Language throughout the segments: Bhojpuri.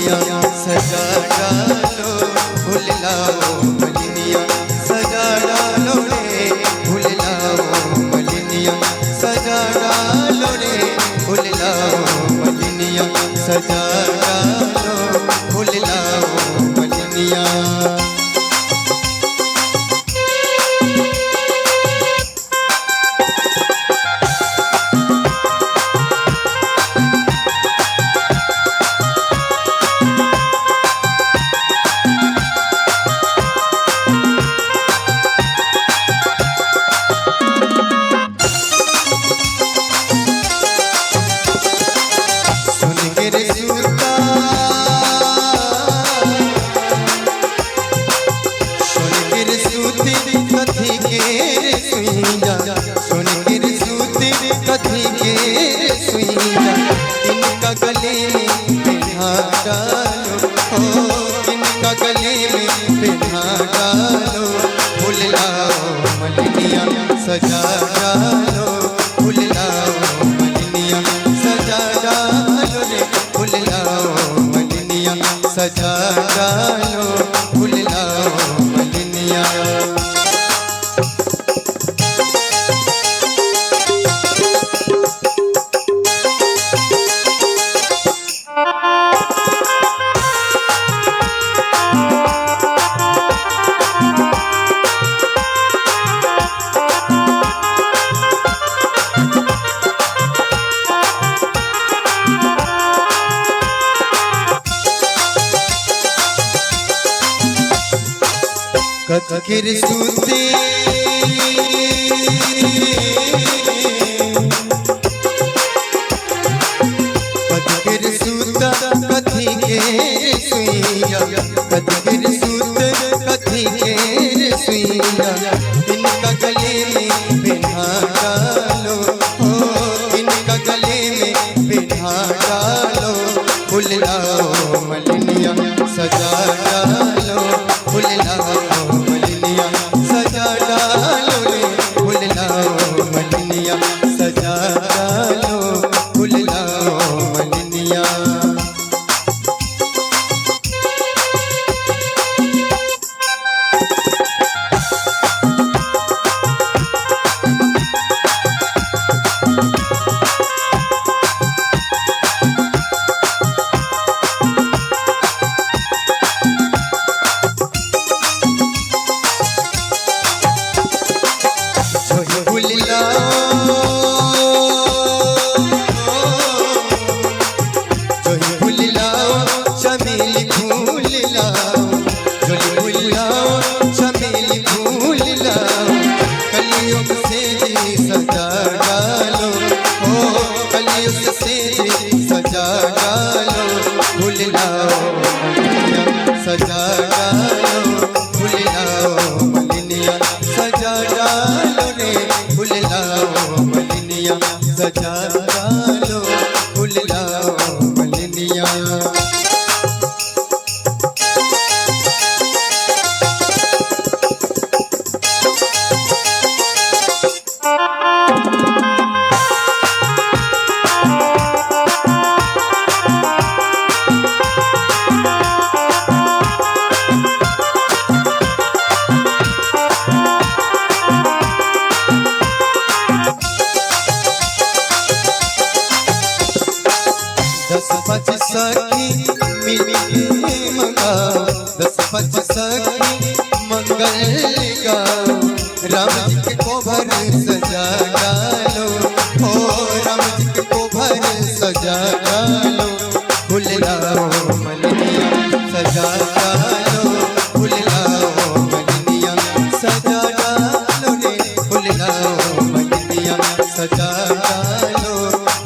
मलिनिया सजा डालो फूल लाओ मलिनिया सजा डालो रे फूल लाओ मलिनिया सजा डालो रे फूल लाओ मलिनिया सजा डालो फूल लाओ मलिनिया। कथी के सुइया इनका गले में बिठा डालो हो इनका गले में बिठा डालो फूल लाओ मलिनिया सजा डालो फूल लाओ मलिनिया सजा डालो रे फूल लाओ मलिनिया सजा डालो फूल लाओ मलिनिया। कथकिर सूते कथकिर सूता कथी के सुइया कथकिर सूत कथी के सुइया इनका गले में बिठा डालो हो इनका गले में बिठा डालो फूल लाओ मलिनिया सजा डालो फूल लाओ मलिनिया सजा डालो रे फूल लाओ मलिनिया सजा डालो फूल लाओ मलिनिया। सजा डालो फूल लाओ मलिनिया सजा डालो फूल लाओ मलिनिया सजा डालो रे फूल लाओ मलिनिया सजा डालो फूल लाओ मलिनिया। दस पच सखी मिलके मंगाओ दस पच सखी मंगल गाओ राम जी के कोभर सजा डालो ओ राम जी के कोभर सजा डालो फूल लाओ मलिनिया सजा डालो फूल लाओ मलिनिया सजा डालो रे फूल लाओ मलिनिया सजा डालो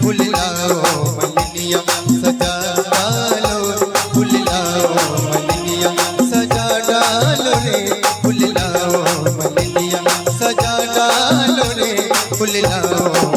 फूल लाओ मलिनिया सजा डालो फूल लाओ मलिनिया सजा डालो रे फूल लाओ मलिनिया सजा डालो रे फूल लाओ।